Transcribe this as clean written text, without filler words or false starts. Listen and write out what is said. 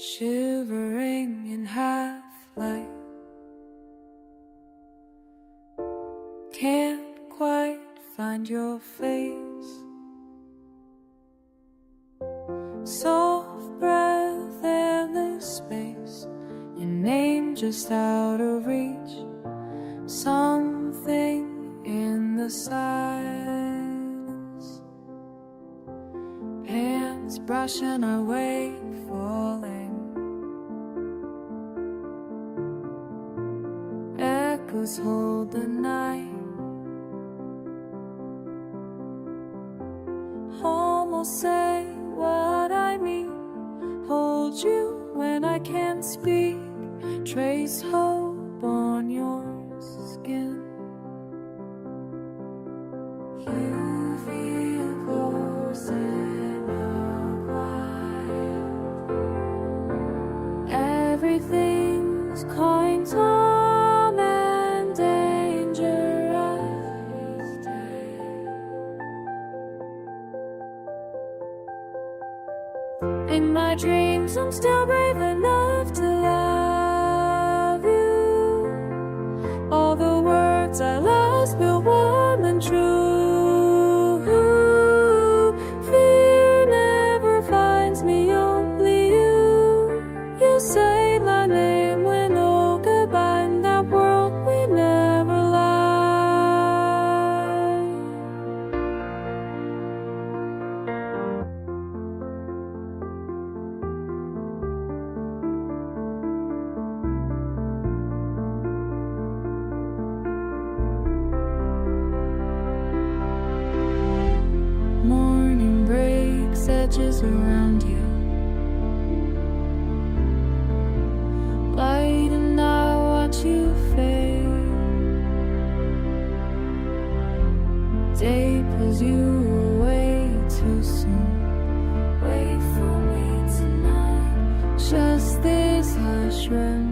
shivering in half light. Can't quite find your face. Soft breath, endless space, your name just out of reach. Something in the silence, hands brushing away, falling. Echoes hold the night, almost say what I mean. Hold you when I can't speak, trace hope on your skin. You feel close in your quiet. Everything's going calm and dangerous day. In my dreams I'm still brave enough to love you. All the words I lost feel warm and true. Fear never finds me, only you. You say my name when oh goodbye, in that world we never lie. Morning breaks, edges around you, light and I watch you fade. Day pulls you away too soon. Wait for me tonight, just this hush remains.